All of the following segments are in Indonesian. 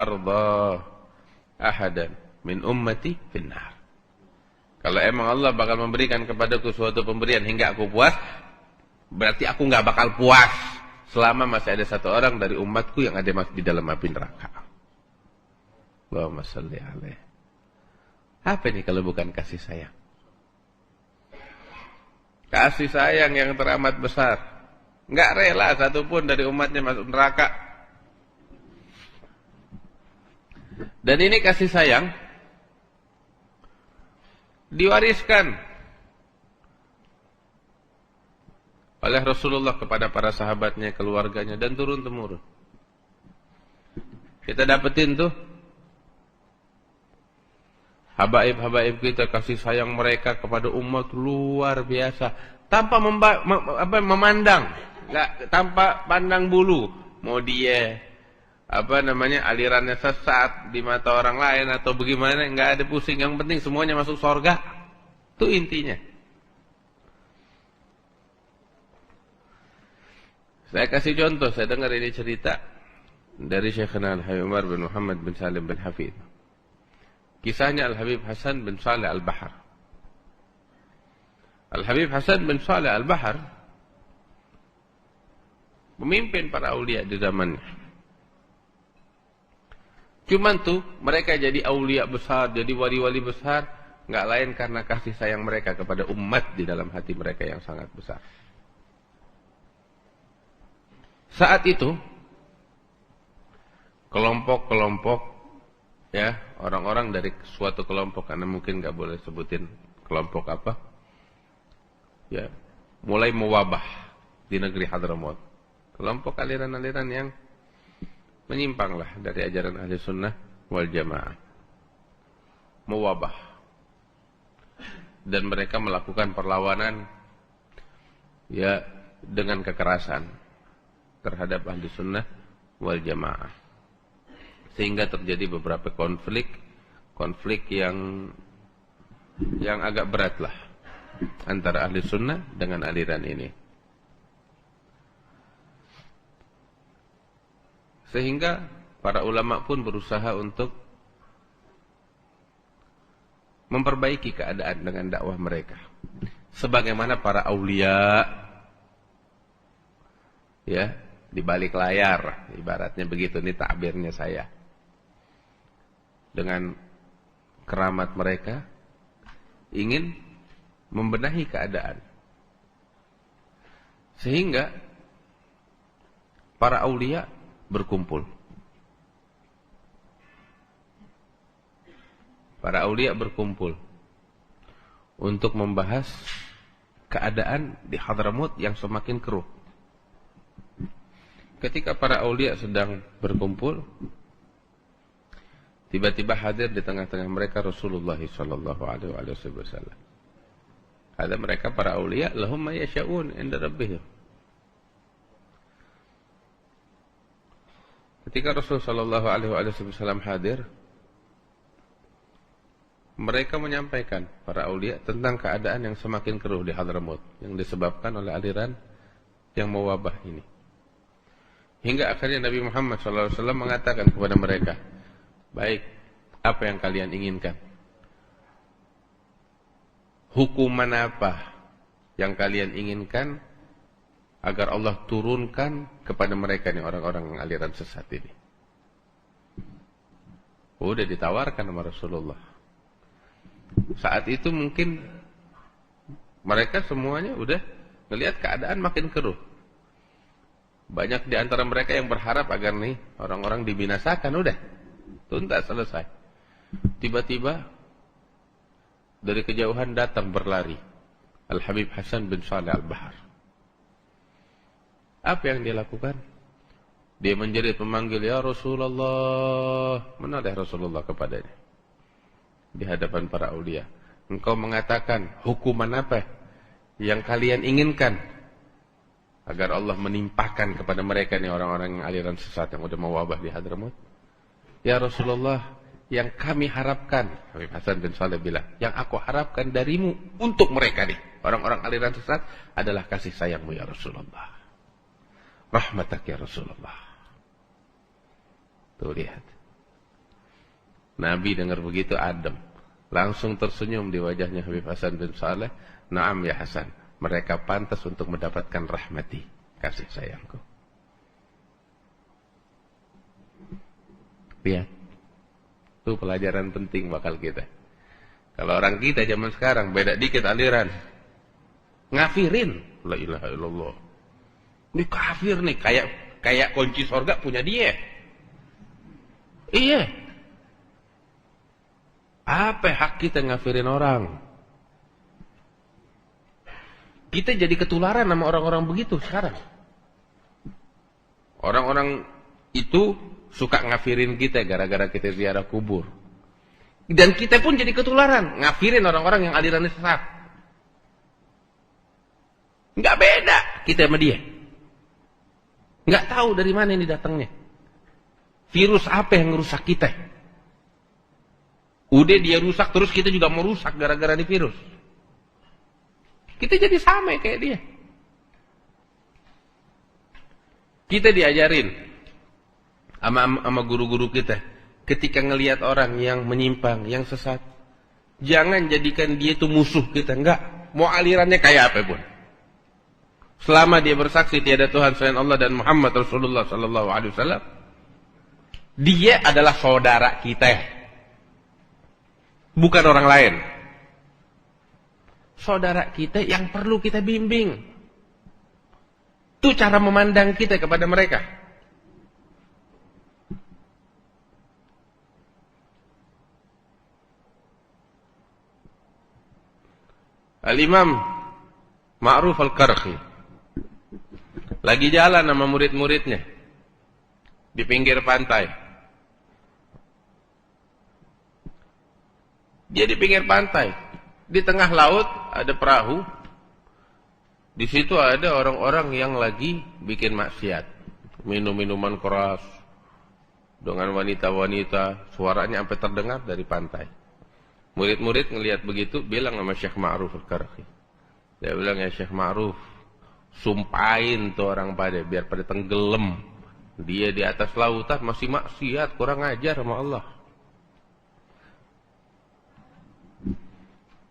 arda ahadan min ummati finnar. Kalau emang Allah bakal memberikan kepadaku suatu pemberian hingga aku puas, berarti aku nggak bakal puas selama masih ada satu orang dari umatku yang ada di dalam api neraka. Allahumma shalli alaihi. Apa ini kalau bukan kasih sayang? Kasih sayang yang teramat besar. Nggak rela satupun dari umatnya masuk neraka. Dan ini kasih sayang diwariskan oleh Rasulullah kepada para sahabatnya, keluarganya, dan turun-temurun. Kita dapetin tuh habaib-habaib kita, kasih sayang mereka kepada umat luar biasa, tanpa memandang, tanpa pandang bulu, mau dia alirannya sesat di mata orang lain atau bagaimana, nggak ada pusing, yang penting semuanya masuk surga. Itu intinya. Saya kasih contoh, saya dengar ini cerita dari Syekhna Al-Habib Umar bin Muhammad bin Salim bin Hafid. Kisahnya Al-Habib Hasan bin Saleh Al-Bahar. Al-Habib Hasan bin Saleh Al-Bahar memimpin para aulia di zamannya. Cuman tuh mereka jadi aulia besar, jadi wali-wali besar, nggak lain karena kasih sayang mereka kepada umat di dalam hati mereka yang sangat besar. Saat itu kelompok-kelompok, ya, orang-orang dari suatu kelompok, karena mungkin nggak boleh sebutin kelompok apa, ya, mulai mewabah di negeri Hadramaut. Kelompok aliran-aliran yang menyimpanglah dari ajaran ahli sunnah wal jamaah, mewabah, dan mereka melakukan perlawanan, ya, dengan kekerasan terhadap ahli sunnah wal jamaah, sehingga terjadi beberapa konflik yang agak berat lah antara ahli sunnah dengan aliran ini, sehingga para ulama pun berusaha untuk memperbaiki keadaan dengan dakwah mereka, sebagaimana para aulia, ya, di balik layar, ibaratnya begitu, ini takbirnya saya, dengan keramat mereka ingin membenahi keadaan, sehingga para aulia berkumpul. Para aulia berkumpul untuk membahas keadaan di Hadramaut yang semakin keruh. Ketika para aulia sedang berkumpul, tiba-tiba hadir di tengah-tengah mereka Rasulullah sallallahu alaihi wasallam. Ada mereka para aulia, lahum ma yasha'un inda rabbihim. Ketika Rasul sallallahu alaihi wasallam hadir, mereka menyampaikan, para aulia, tentang keadaan yang semakin keruh di Hadramaut yang disebabkan oleh aliran yang mewabah ini. Hingga akhirnya Nabi Muhammad SAW mengatakan kepada mereka, baik, apa yang kalian inginkan? Hukuman apa yang kalian inginkan agar Allah turunkan kepada mereka nih, orang-orang aliran sesat ini? Udah ditawarkan sama Rasulullah. Saat itu mungkin mereka semuanya udah ngelihat keadaan makin keruh. Banyak di antara mereka yang berharap agar nih orang-orang dibinasakan, udah tuntas, selesai. Tiba-tiba dari kejauhan datang berlari Al-Habib Hasan bin Saleh Al-Bahar. Apa yang dia lakukan? Dia menjerit memanggil, ya Rasulullah. Menoleh Rasulullah kepadanya di hadapan para aulia. Engkau mengatakan hukuman apa yang kalian inginkan agar Allah menimpakan kepada mereka nih orang-orang yang aliran sesat yang udah mewabah di Hadramaut? Ya Rasulullah, yang kami harapkan, Habib Hasan bin Saleh bilang, yang aku harapkan darimu untuk mereka nih orang-orang aliran sesat adalah kasih sayangmu ya Rasulullah, rahmatak ya Rasulullah. Tuh lihat, Nabi dengar begitu adem. Langsung tersenyum di wajahnya Habib Hasan bin Saleh. Naam ya Hasan, mereka pantas untuk mendapatkan rahmati, kasih sayangku. Lihat, itu pelajaran penting bakal kita. Kalau orang kita zaman sekarang beda dikit aliran, ngafirin, la ilaha illallah. Ini kafir nih, kayak kunci surga punya dia. Iya. Apa hak kita ngafirin orang? Kita jadi ketularan sama orang-orang begitu sekarang. Orang-orang itu suka ngafirin kita gara-gara kita ziarah kubur. Dan kita pun jadi ketularan ngafirin orang-orang yang alirannya sesat. Nggak beda kita sama dia. Nggak tahu dari mana ini datangnya. Virus apa yang merusak kita? Udah dia rusak terus kita juga mau rusak gara-gara ini virus. Kita jadi sama kayak dia. Kita diajarin sama guru-guru kita, ketika ngelihat orang yang menyimpang, yang sesat, jangan jadikan dia itu musuh kita. Enggak, mau alirannya kayak apa pun. Selama dia bersaksi tiada Tuhan selain Allah dan Muhammad Rasulullah sallallahu alaihi wasallam, dia adalah saudara kita. Bukan orang lain. Saudara kita yang perlu kita bimbing. Itu cara memandang kita kepada mereka. Al-Imam Ma'ruf Al-Qarqi lagi jalan sama murid-muridnya di pinggir pantai. Dia di pinggir pantai, di tengah laut ada perahu. Di situ ada orang-orang yang lagi bikin maksiat, minum minuman keras dengan wanita-wanita, suaranya sampai terdengar dari pantai. Murid-murid ngelihat begitu, bilang sama Syekh Ma'ruf Al-Qarqi. Dia bilang, ya Syekh Ma'ruf, sumpahin tuh orang pada biar pada tenggelam. Dia di atas lautan masih maksiat, kurang ajar sama Allah.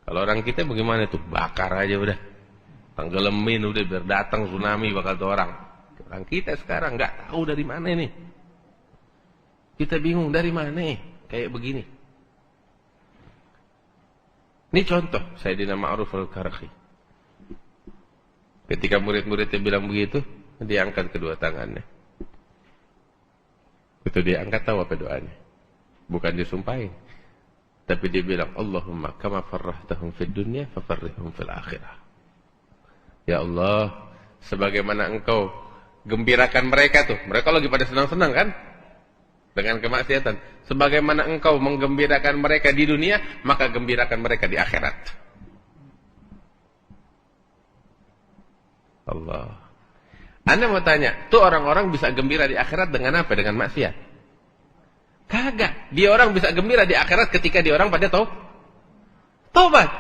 Kalau orang kita bagaimana tuh? Bakar aja udah. Tenggelamin udah biar datang tsunami bakal tuh orang. Orang kita sekarang nggak tahu dari mana nih. Kita bingung dari mana kayak begini. Ini contoh Sayyidina Ma'ruf Al-Qarqi. Ketika murid-muridnya bilang begitu, dia angkat kedua tangannya. Itu dia angkat, tahu apa doanya? Bukan disumpahin. Tapi dia bilang, Allahumma kama farrahtahum fid dunya fafarrihum fil akhirah. Ya Allah, sebagaimana engkau gembirakan mereka tuh. Mereka lagi pada senang-senang kan? Dengan kemaksiatan. Sebagaimana engkau menggembirakan mereka di dunia, maka gembirakan mereka di akhirat. Allah. Anda mau tanya, tuh orang-orang bisa gembira di akhirat dengan apa? Dengan maksiat? Kagak. Dia orang bisa gembira di akhirat ketika dia orang pada taubat.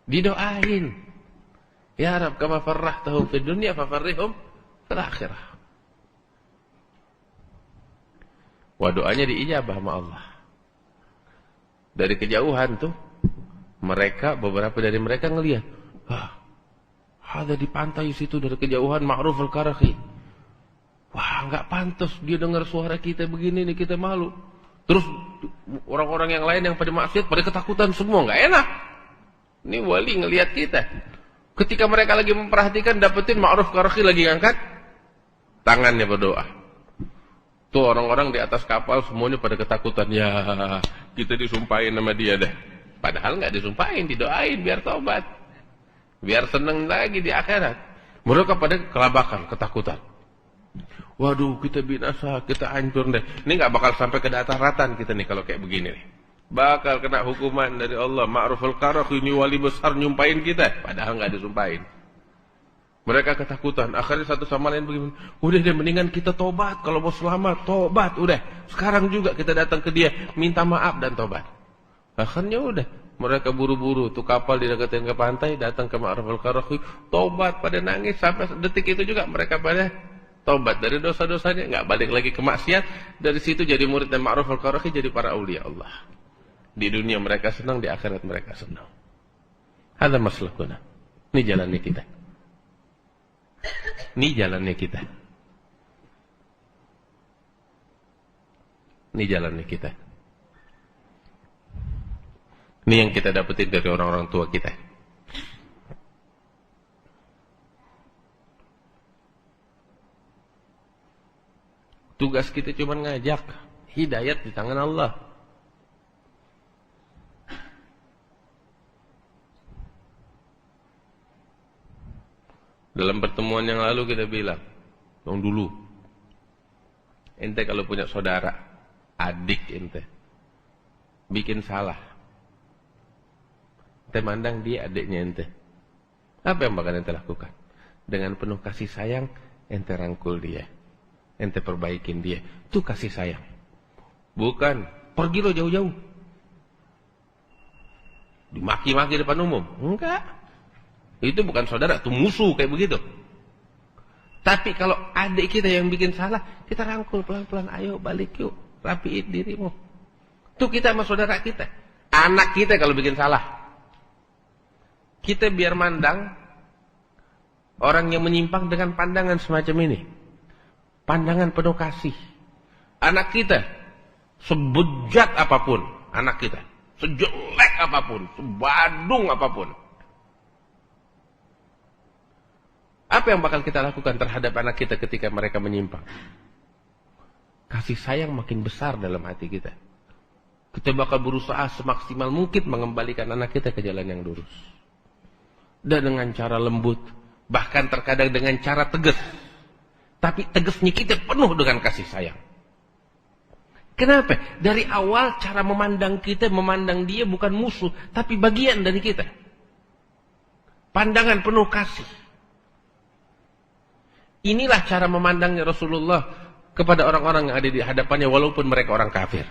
Didoain. Ya Rabb, kama farrahtahum fid dunya fafarrihum fil akhirah. Wah, doanya diijabah sama Allah. Dari kejauhan tuh, mereka, beberapa dari mereka ngelihat, ada di pantai situ dari kejauhan Ma'ruf Al-Qarqi. Wah, nggak pantas dia dengar suara kita begini nih, kita malu. Terus orang-orang yang lain yang pada maksiat pada ketakutan semua, nggak enak. Ini wali ngelihat kita. Ketika mereka lagi memperhatikan, dapetin Ma'ruf Al-Qarqi lagi ngangkat tangannya berdoa. Tuh orang-orang di atas kapal semuanya pada ketakutan. Ya, kita disumpahin sama dia deh. Padahal nggak disumpahin, didoain biar taubat. Biar seneng lagi di akhirat. Mereka pada kelabakan, ketakutan. Waduh, kita binasa, kita hancur deh. Ini nggak bakal sampai ke daratan kita nih kalau kayak begini nih. Bakal kena hukuman dari Allah. Ma'ruf Al-Qarqi ini wali besar nyumpahin kita. Padahal nggak disumpahin. Mereka ketakutan. Akhirnya satu sama lain bagaimana? Udah deh, mendingan kita tobat. Kalau mau selamat, tobat. Udah. Sekarang juga kita datang ke dia. Minta maaf dan tobat. Akhirnya udah. Mereka buru-buru. Tuh kapal dideketin ke pantai. Datang ke Ma'ruf Al-Qarqi. Tobat pada nangis. Sampai detik itu juga mereka pada Taubat dari dosa-dosanya, nggak balik lagi ke maksiat. Dari situ jadi murid dan ma'ruf al-qarahi, jadi para aulia Allah. Di dunia mereka senang, di akhirat mereka senang. Hadza maslakuna. Ini jalannya kita. Ini jalannya kita. Ini jalannya kita. Ini yang kita dapetin dari orang-orang tua kita. Tugas kita cuma ngajak. Hidayat di tangan Allah. Dalam pertemuan yang lalu kita bilang, yang dulu, ente kalau punya saudara, adik ente, bikin salah, ente mandang dia adiknya ente, apa yang bakal ente lakukan? Dengan penuh kasih sayang, ente rangkul dia, ente perbaikin dia. Itu kasih sayang. Bukan, pergi lo jauh-jauh, dimaki-maki depan umum. Enggak. Itu bukan saudara, itu musuh kayak begitu. Tapi kalau adik kita yang bikin salah, kita rangkul pelan-pelan, ayo balik yuk, rapiin dirimu. Itu kita sama saudara kita. Anak kita kalau bikin salah, kita biar mandang orang yang menyimpang dengan pandangan semacam ini. Pandangan penuh kasih. Anak kita, sebejat apapun, anak kita, sejelek apapun, sebadung apapun, apa yang bakal kita lakukan terhadap anak kita ketika mereka menyimpang? Kasih sayang makin besar dalam hati kita. Kita bakal berusaha semaksimal mungkin mengembalikan anak kita ke jalan yang lurus. Dan dengan cara lembut, bahkan terkadang dengan cara tegas. Tapi tegasnya kita penuh dengan kasih sayang. Kenapa? Dari awal cara memandang kita, memandang dia bukan musuh, tapi bagian dari kita. Pandangan penuh kasih. Inilah cara memandangnya Rasulullah kepada orang-orang yang ada di hadapannya walaupun mereka orang kafir.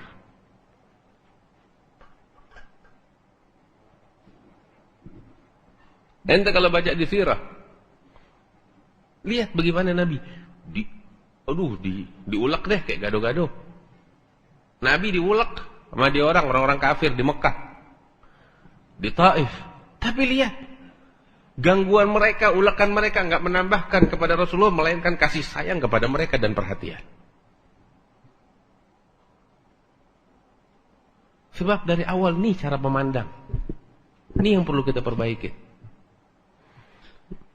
Ente kalau baca di sirah, lihat bagaimana Nabi diulek deh kayak gado-gado. Nabi diulek sama dia orang-orang kafir di Mekah, di Taif. Tapi lihat, gangguan mereka, ulekan mereka enggak menambahkan kepada Rasulullah, melainkan kasih sayang kepada mereka dan perhatian. Sebab dari awal nih cara memandang. Ini yang perlu kita perbaiki.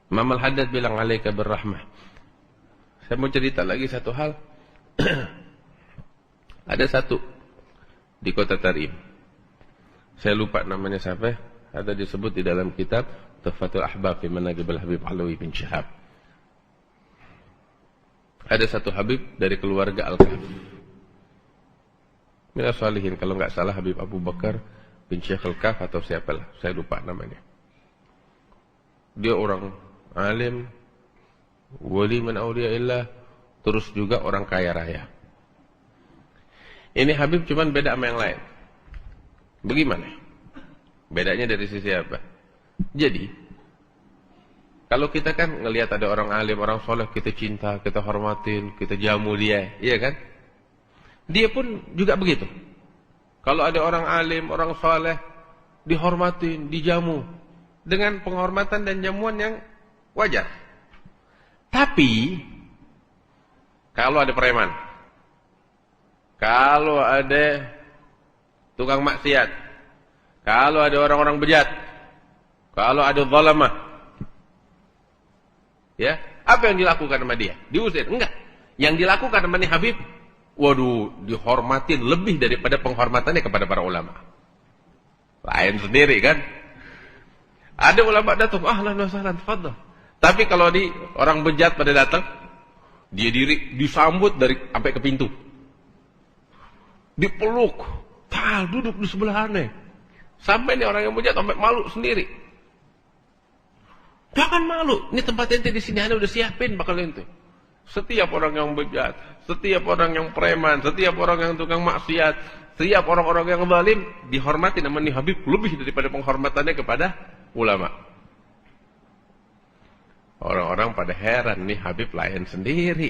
Imam Al-Haddad bilang alaika birrahmah. Saya mau cerita lagi satu hal. Ada satu di kota Tarim. Saya lupa namanya siapa. Ada disebut di dalam kitab Tuhfatul Ahbab fi Manaqib Al-Habib Alawi bin Syihab. Ada satu Habib dari keluarga Al-Kahf. Minas Salihin, kalau enggak salah Habib Abu Bakar bin Syekh Al-Kahf atau siapalah, saya lupa namanya. Dia orang alim, wali min awliyaillah, terus juga orang kaya raya. Ini Habib cuman beda sama yang lain. Bagaimana? Bedanya dari sisi apa? Jadi, kalau kita kan ngelihat ada orang alim, orang soleh, kita cinta, kita hormatin, kita jamu dia, iya kan? Dia pun juga begitu. Kalau ada orang alim, orang soleh, dihormatin, dijamu, dengan penghormatan dan jamuan yang wajar. Tapi, kalau ada preman, kalau ada tukang maksiat, kalau ada orang-orang bejat, kalau ada zalamah, ya, apa yang dilakukan sama dia? Diusir? Enggak. Yang dilakukan sama nih Habib, waduh, dihormatin lebih daripada penghormatannya kepada para ulama. Lain sendiri kan? Ada ulama datang, ahlan wa sahlan, tafadhal. Tapi kalau di orang bejat pada datang, dia diri disambut dari sampai ke pintu. Dipeluk, duduk di sebelah aneh. Sampai nih orang yang bejat sampai malu sendiri. Jangan malu, ini tempat ente di sini ana udah siapin bakal ente. Setiap orang yang bejat, setiap orang yang preman, setiap orang yang tukang maksiat, setiap orang-orang yang zalim dihormati nama nih Habib lebih daripada penghormatannya kepada ulama. Orang-orang pada heran, nih Habib layan sendiri.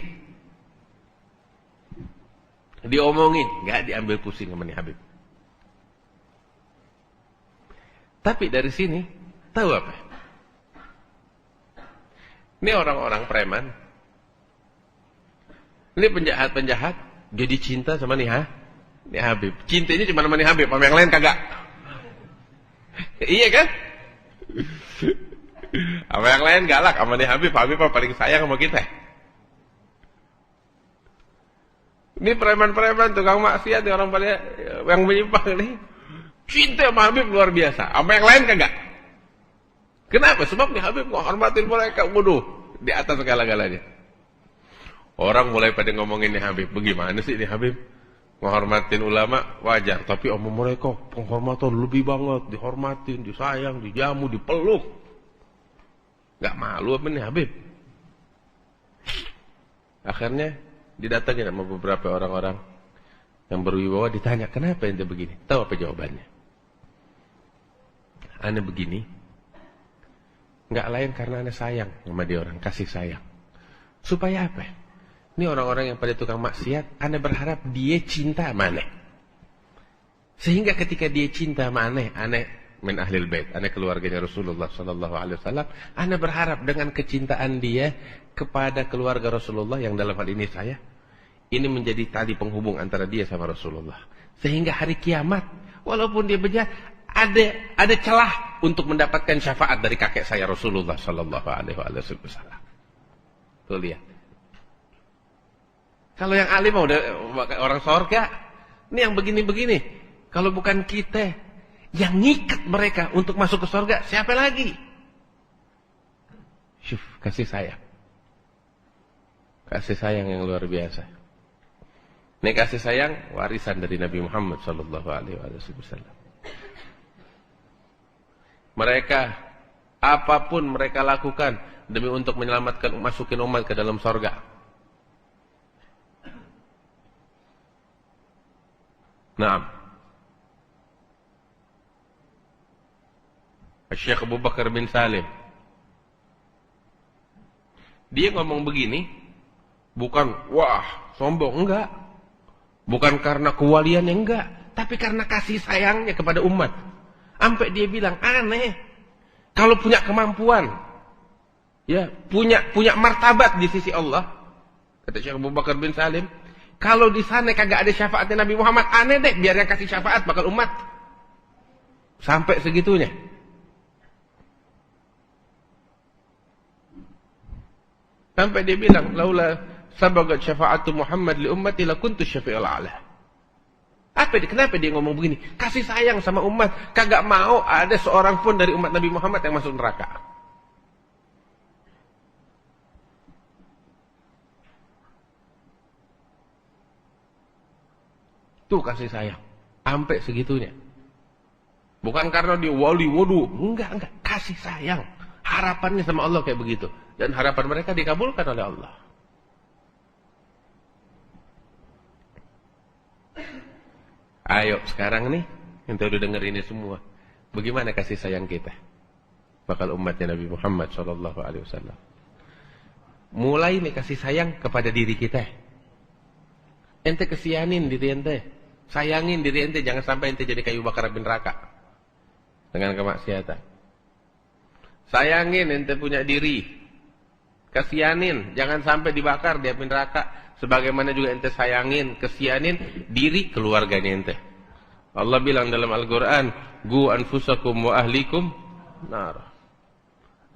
Diomongin, nggak diambil pusing sama nih Habib. Tapi dari sini, tahu apa? Ini orang-orang preman. Ini penjahat-penjahat, jadi cinta sama nih Habib. Cintanya cuma sama nih Habib, sama yang lain kagak. Iya kan? Sama yang lain galak, sama nih Habib paling sayang sama kita. Ini preman-preman, tukang maksiat, orang pada yang menyimpang ini cinta sama Habib luar biasa, sama yang lain kagak. Kenapa? Sebab nih Habib menghormatin mereka, waduh, di atas segala-galanya. Orang mulai pada ngomongin nih Habib, bagaimana sih nih Habib? Menghormatin ulama wajar, tapi sama mereka penghormatan lebih banget, dihormatin, disayang, dijamu, dipeluk. Gak malu apa nih Habib? Akhirnya didatangin sama beberapa orang-orang yang berwibawa, ditanya, kenapa ente begini? Tahu apa jawabannya? Ane begini, gak lain karena ane sayang sama dia, orang kasih sayang. Supaya apa? Ini orang-orang yang pada tukang maksiat, ane berharap dia cinta sama ane. Sehingga ketika dia cinta sama ane min ahlil bait, ane keluarganya Rasulullah sallallahu alaihi wasallam, ane berharap dengan kecintaan dia kepada keluarga Rasulullah, yang dalam hal ini saya, ini menjadi tali penghubung antara dia sama Rasulullah. Sehingga hari kiamat, walaupun dia bejat, ada celah untuk mendapatkan syafaat dari kakek saya Rasulullah sallallahu alaihi wasallam. Tuh lihat. Kalau yang alim udah orang surga, ini yang begini-begini. Kalau bukan kita yang ngikat mereka untuk masuk ke surga, siapa lagi? Syuf, kasih sayang. Kasih sayang yang luar biasa. Ini kasih sayang warisan dari Nabi Muhammad sallallahu alaihi wasallam. Mereka apapun mereka lakukan demi untuk menyelamatkan, masukin umat ke dalam surga. Naam. Syekh Abu Bakar bin Salim, dia ngomong begini, bukan wah sombong, enggak. Bukan karena kewaliannya, enggak, tapi karena kasih sayangnya kepada umat. Sampai dia bilang, aneh kalau punya kemampuan, ya punya martabat di sisi Allah. Kata Syekh Abu Bakar bin Salim, kalau di sana kagak ada syafaatnya Nabi Muhammad, aneh deh, biar yang kasih syafaat bakal umat. Sampai segitunya. Sampai dia bilang, laula sabagat syafaatu Muhammad li ummati lakuntu syafi'ul a'la. Kenapa dia ngomong begini? Kasih sayang sama umat, kagak mau ada seorang pun dari umat Nabi Muhammad yang masuk neraka. Tuh kasih sayang, sampai segitunya. Bukan karena dia wali, waduh, enggak, kasih sayang. Harapannya sama Allah kayak begitu, dan harapan mereka dikabulkan oleh Allah. Ayo sekarang nih, kita udah denger ini semua, bagaimana kasih sayang kita bakal umatnya Nabi Muhammad SAW. Mulai nih kasih sayang kepada diri kita. Ente kesianin diri ente, sayangin diri ente, jangan sampai ente jadi kayu bakar api neraka dengan kemaksiatan. Sayangin ente punya diri, kesianin, jangan sampai dibakar di api neraka. Sebagaimana juga ente sayangin, kesianin diri keluarganya ente. Allah bilang dalam Al-Quran, Gu anfusakum wa ahlikum nar.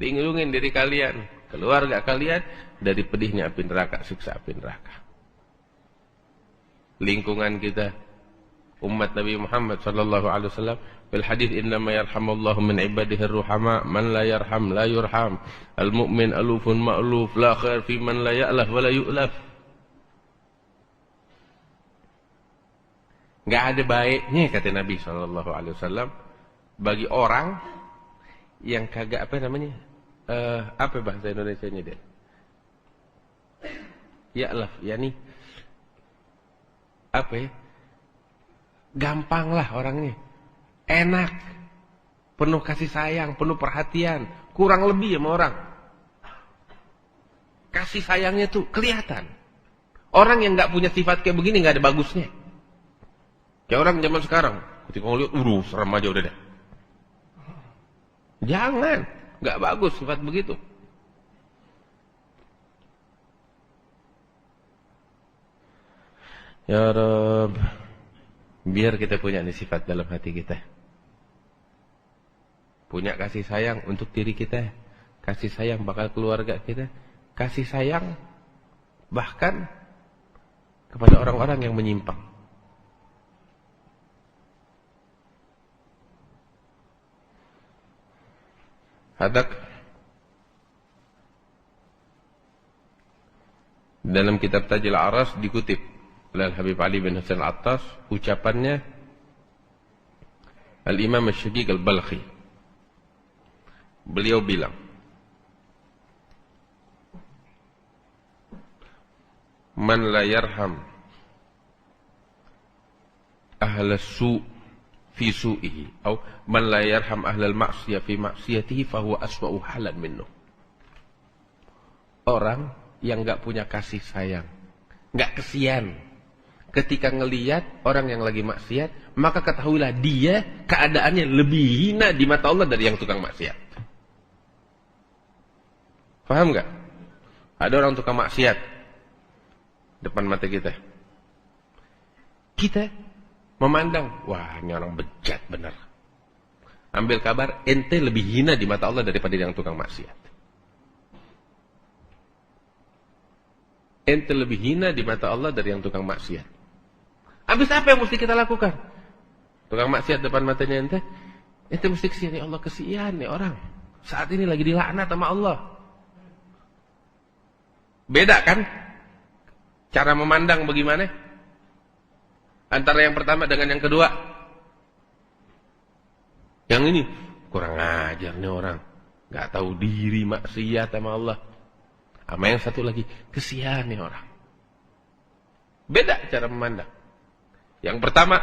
Lindungin diri kalian, keluarga kalian dari pedihnya api neraka, siksa api neraka. Lingkungan kita, umat Nabi Muhammad sallallahu alaihi wasallam, fil hadis innama yarhamullahu min ibadihi ar-ruhama man la yarham la yurham. Al-mu'min alufun ma'luf la khair fi man la ya'laf wa la yu'laf. Enggak ada baiknya, kata Nabi sallallahu alaihi wasallam, bagi orang yang kagak apa bahasa Indonesianya dia? Ya'laf, yakni apa ya? Gampang lah orangnya, enak, penuh kasih sayang, penuh perhatian, kurang lebih sama orang. Kasih sayangnya tuh kelihatan. Orang yang nggak punya sifat kayak begini nggak ada bagusnya. Kayak orang zaman sekarang, ketika ngeliat, serem aja udah deh. Jangan, nggak bagus sifat begitu. Ya Rabb, biar kita punya nih sifat dalam hati kita. Punya kasih sayang untuk diri kita, kasih sayang bakal keluarga kita, kasih sayang bahkan kepada orang-orang yang menyimpang. Hadak dalam kitab Tajil Aras dikutip oleh Habib Ali bin Hasan Al-Attas, ucapannya Al-Imam Asy-Syaqiq Al-Balkhi. Beliau bilang, man la yarham ahla su' fi su'ihi atau man la yarham ahla al-ma'siyah fi ma'siyatihi fahuwa aswa'u halan minhu. Orang yang enggak punya kasih sayang, enggak kesian ketika ngelihat orang yang lagi maksiat, maka ketahuilah dia keadaannya lebih hina di mata Allah dari yang tukang maksiat. Paham enggak? Ada orang tukang maksiat depan mata kita. Kita memandang, wah ini orang bejat benar. Ambil kabar, ente lebih hina di mata Allah daripada yang tukang maksiat. Ente lebih hina di mata Allah dari yang tukang maksiat. Habis apa yang mesti kita lakukan? Tukang maksiat depan matanya ente mesti kesian, ya Allah kesian nih orang. Saat ini lagi dilaknat sama Allah. Beda kan? Cara memandang bagaimana? Antara yang pertama dengan yang kedua. Yang ini kurang ajar nih orang, gak tahu diri, maksiat sama Allah. Sama yang satu lagi, kesian nih orang. Beda cara memandang. Yang pertama,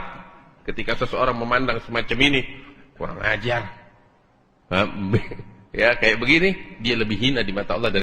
ketika seseorang memandang semacam ini, kurang ajar, ya kayak begini, dia lebih hina di mata Allah dari